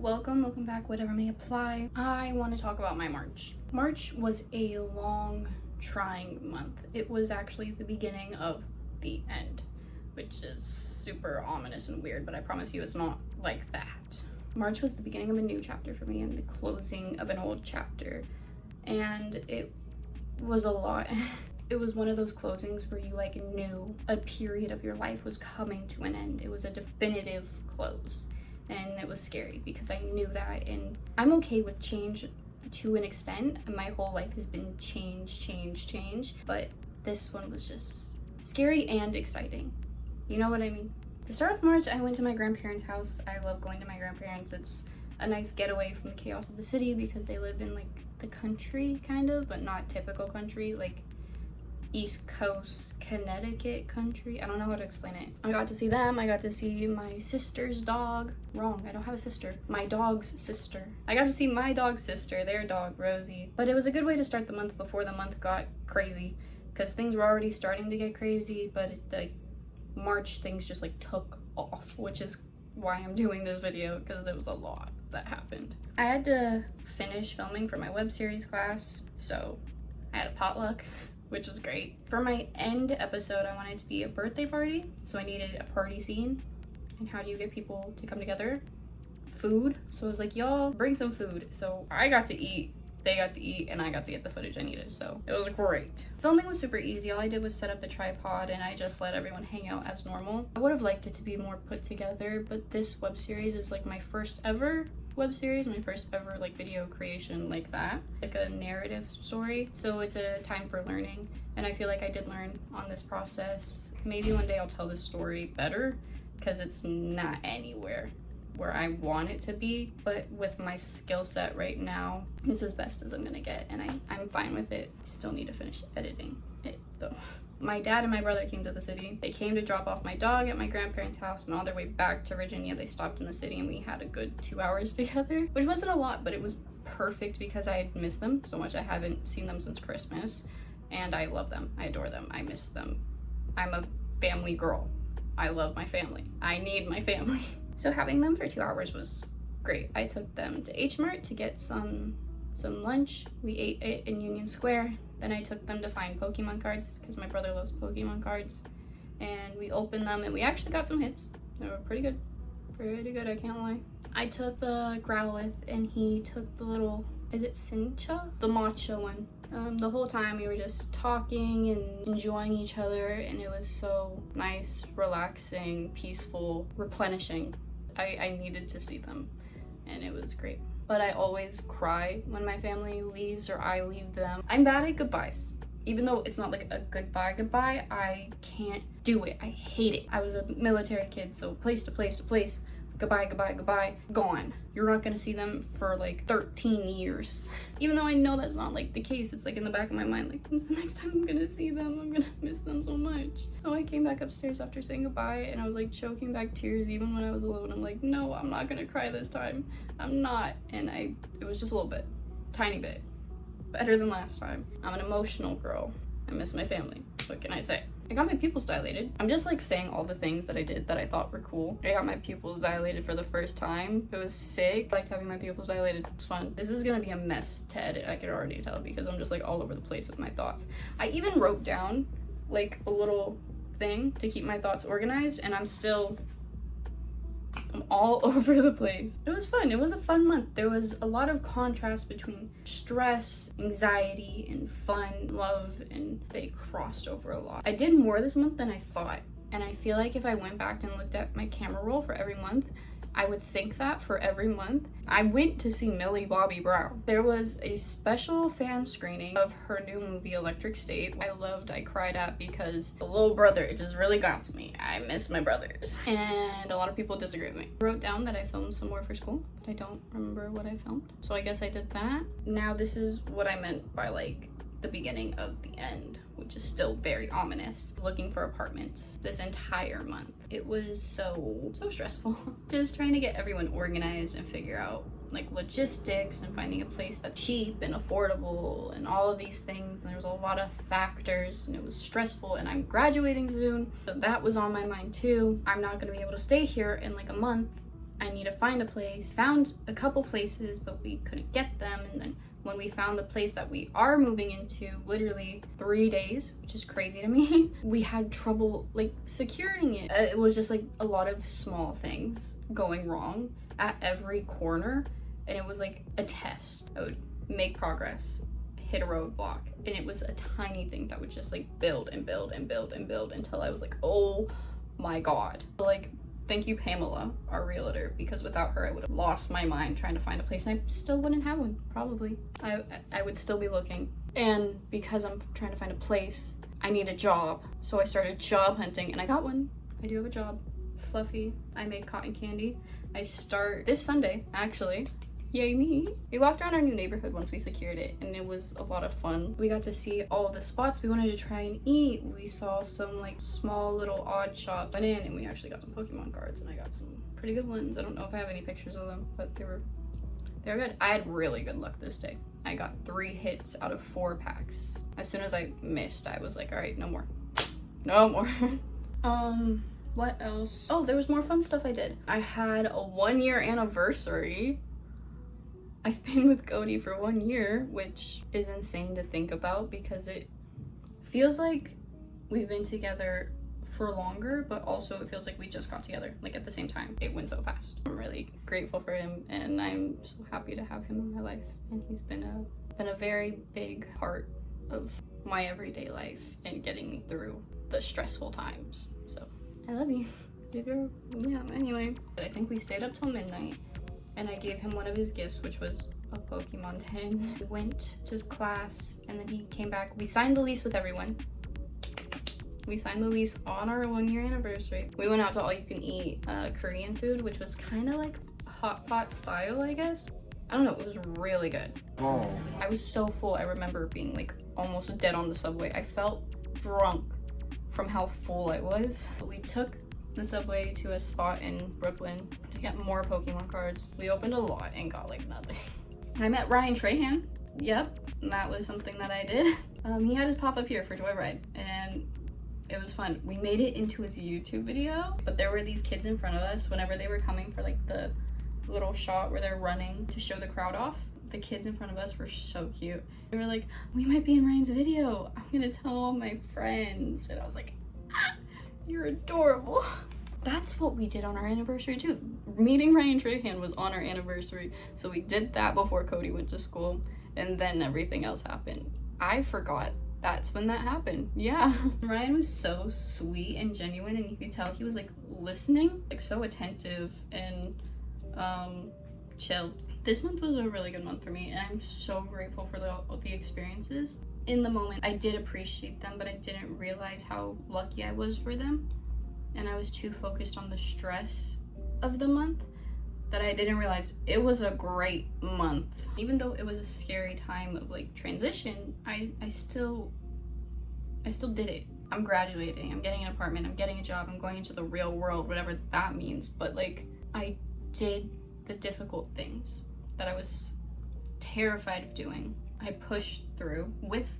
welcome back, whatever may apply. I want to talk about my March. March was a long, trying month. It was actually the beginning of the end, which is super ominous and weird, but I promise you it's not like that. March was the beginning of a new chapter for me and the closing of an old chapter, and it was a lot. It was one of those closings where you knew a period of your life was coming to an end. It was a definitive close. And it was scary because I knew that, and I'm okay with change to an extent. My whole life has been change, but this one was just scary and exciting. You know what I mean? The start of March, I went to my grandparents' house. I love going to my grandparents. It's a nice getaway from the chaos of the city because they live in the country kind of, but not typical country, East Coast Connecticut country. I don't know how to explain it. I got to see them. I got to see my sister's dog. Wrong, I don't have a sister. My dog's sister. I got to see my dog's sister, their dog, Rosie. But it was a good way to start the month before the month got crazy, because things were already starting to get crazy, but March things just took off, which is why I'm doing this video, because there was a lot that happened. I had to finish filming for my web series class, so I had a potluck, which was great. For my end episode, I wanted it to be a birthday party, so I needed a party scene. And how do you get people to come together? Food. So I was like, y'all bring some food. So I got to eat, they got to eat, and I got to get the footage I needed, so it was great. Filming was super easy. All I did was set up the tripod and I just let everyone hang out as normal. I would have liked it to be more put together, but this web series is my first ever web series, my first ever video creation like that, a narrative story, so it's a time for learning, and I feel like I did learn on this process. Maybe one day I'll tell this story better because it's not anywhere where I want it to be, but with my skill set right now, it's as best as I'm gonna get, and I'm fine with it. Still need to finish editing it though. My dad and my brother came to the city. They came to drop off my dog at my grandparents' house, and on their way back to Virginia, they stopped in the city and we had a good 2 hours together, which wasn't a lot, but it was perfect because I had missed them so much. I haven't seen them since Christmas, and I love them. I adore them. I miss them. I'm a family girl. I love my family. I need my family. So having them for 2 hours was great. I took them to H Mart to get some lunch. We ate it in Union Square. Then I took them to find Pokemon cards because my brother loves Pokemon cards. And we opened them and we actually got some hits. They were pretty good. Pretty good, I can't lie. I took the Growlithe and he took the little, is it Sincha? The matcha one. The whole time we were just talking and enjoying each other, and it was so nice, relaxing, peaceful, replenishing. I needed to see them, and it was great. But I always cry when my family leaves or I leave them. I'm bad at goodbyes. Even though it's not a goodbye, I can't do it. I hate it. I was a military kid, so place to place, goodbye, gone. You're not gonna see them for 13 years. Even though I know that's not the case, it's in the back of my mind, when's the next time I'm gonna see them? I'm gonna miss them so much. So I came back upstairs after saying goodbye, and I was choking back tears even when I was alone. I'm no, I'm not gonna cry this time. I'm not. And it was just a little bit, tiny bit. Better than last time. I'm an emotional girl. I miss my family. What can I say? I got my pupils dilated. I'm just saying all the things that I did that I thought were cool. I got my pupils dilated for the first time. It was sick. I liked having my pupils dilated. It's fun. This is gonna be a mess to edit, I could already tell, because I'm just all over the place with my thoughts. I even wrote down a little thing to keep my thoughts organized, and I'm all over the place. It was fun. It was a fun month. There was a lot of contrast between stress, anxiety, and fun, love, and they crossed over a lot. I did more this month than I thought, and I feel if I went back and looked at my camera roll for every month, I would think that for every month. I went to see Millie Bobby Brown. There was a special fan screening of her new movie, Electric State. I cried at because the little brother, it just really got to me. I miss my brothers. And a lot of people disagree with me. I wrote down that I filmed some more for school, but I don't remember what I filmed. So I guess I did that. Now this is what I meant by the beginning of the end, which is still very ominous. Looking for apartments this entire month. It was so stressful. Just trying to get everyone organized and figure out logistics and finding a place that's cheap and affordable and all of these things. And there was a lot of factors, and it was stressful, and I'm graduating soon, so that was on my mind too. I'm not gonna be able to stay here in a month I need to find a place. Found a couple places, but we couldn't get them. And then when we found the place that we are moving into, literally 3 days, which is crazy to me, we had trouble like securing it. It was just like a lot of small things going wrong at every corner. And it was like a test. I would make progress, hit a roadblock, and it was a tiny thing that would just like build and build and build and build until I was like, oh my God. Like, thank you, Pamela, our realtor, because without her, I would have lost my mind trying to find a place, and I still wouldn't have one, probably. I would still be looking. And because I'm trying to find a place, I need a job. So I started job hunting, and I got one. I do have a job. Fluffy. I make cotton candy. I start this Sunday, actually. Yay me. We walked around our new neighborhood once we secured it, and it was a lot of fun. We got to see all of the spots we wanted to try and eat. We saw some like small little odd shops. Went in and we actually got some Pokemon cards, and I got some pretty good ones. I don't know if I have any pictures of them, but they were good. I had really good luck this day. I got 3 hits out of 4 packs. As soon as I missed, I was like, all right, no more. No more. What else? Oh, there was more fun stuff I did. I had a 1-year anniversary. I've been with Cody for 1 year, which is insane to think about because it feels like we've been together for longer, but also it feels like we just got together, like at the same time. It went so fast. I'm really grateful for him, and I'm so happy to have him in my life. And he's been a very big part of my everyday life and getting me through the stressful times. So I love you. Yeah, anyway. I think we stayed up till midnight, and I gave him one of his gifts, which was a Pokemon tin. We went to class, and then he came back. We signed the lease with everyone. We signed the lease on our 1-year anniversary. We went out to all-you-can-eat Korean food, which was kind of like hot pot style, I guess. I don't know, it was really good. Oh. I was so full. I remember being like almost dead on the subway. I felt drunk from how full I was. We took the subway to a spot in Brooklyn to get more Pokemon cards. We opened a lot and got like nothing. I met Ryan Trahan. Yep, that was something that I did. He had his pop-up here for Joyride, and it was fun. We made it into his YouTube video, but there were these kids in front of us whenever they were coming for like the little shot where they're running to show the crowd off. The kids in front of us were so cute. They were like, we might be in Ryan's video. I'm gonna tell all my friends. And I was like, ah, you're adorable. That's what we did on our anniversary too. Meeting Ryan Trahan was on our anniversary. So we did that before Cody went to school, and then everything else happened. I forgot that's when that happened. Yeah. Ryan was so sweet and genuine, and you could tell he was like listening, like so attentive and chill. This month was a really good month for me, and I'm so grateful for the experiences. In the moment, I did appreciate them, but I didn't realize how lucky I was for them. And I was too focused on the stress of the month that I didn't realize it was a great month. Even though it was a scary time of like transition, I still did it. I'm graduating, I'm getting an apartment, I'm getting a job, I'm going into the real world, whatever that means. But like, I did the difficult things that I was terrified of doing. I pushed through with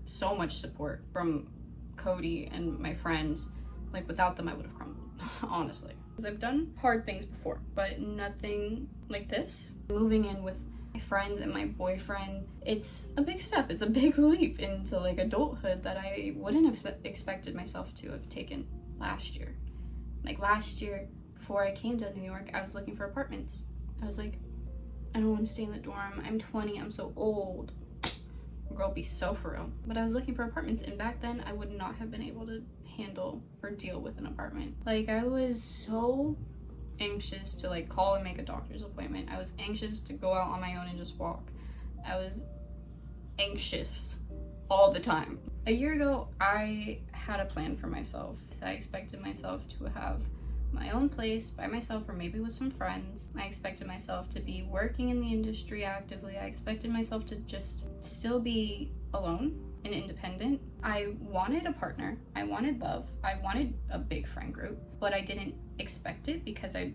so much support from Cody and my friends. Like, without them, I would have crumbled, honestly. Because I've done hard things before, but nothing like this. Moving in with my friends and my boyfriend, it's a big step. It's a big leap into like adulthood that I wouldn't have expected myself to have taken last year. Like last year, before I came to New York, I was looking for apartments. I was like, I don't want to stay in the dorm. I'm 20, I'm so old. Girl, be so for real. But I was looking for apartments, and back then I would not have been able to handle or deal with an apartment. Like, I was so anxious to like call and make a doctor's appointment. I was anxious to go out on my own and just walk. I was anxious all the time. A year ago, I had a plan for myself. I expected myself to have my own place by myself, or maybe with some friends. I expected myself to be working in the industry actively. I expected myself to just still be alone and independent. I wanted a partner. I wanted love. I wanted a big friend group, but I didn't expect it because I'd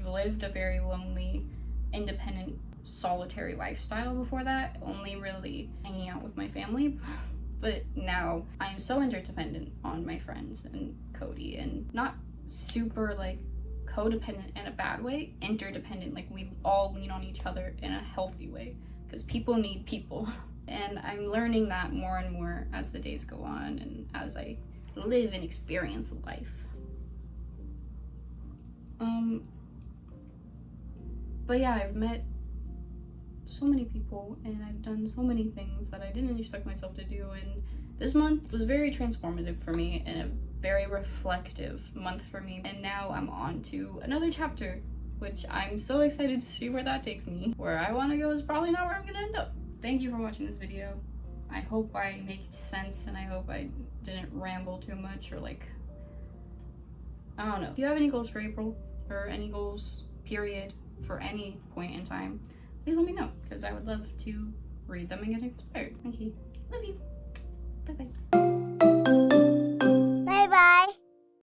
lived a very lonely, independent, solitary lifestyle before that, only really hanging out with my family. But now I am so interdependent on my friends and Cody, and not super like codependent in a bad way, interdependent, like we all lean on each other in a healthy way, because people need people. And I'm learning that more and more as the days go on and as I live and experience life. But yeah, I've met so many people and I've done so many things that I didn't expect myself to do, and this month was very transformative for me and a very reflective month for me. And now I'm on to another chapter, which I'm so excited to see where that takes me. Where I want to go is probably not where I'm gonna end up. Thank you for watching this video. I hope I make sense and I hope I didn't ramble too much or like, I don't know. If you have any goals for April or any goals, period, for any point in time, please let me know, because I would love to read them and get inspired. Thank you. Love you. Bye-bye.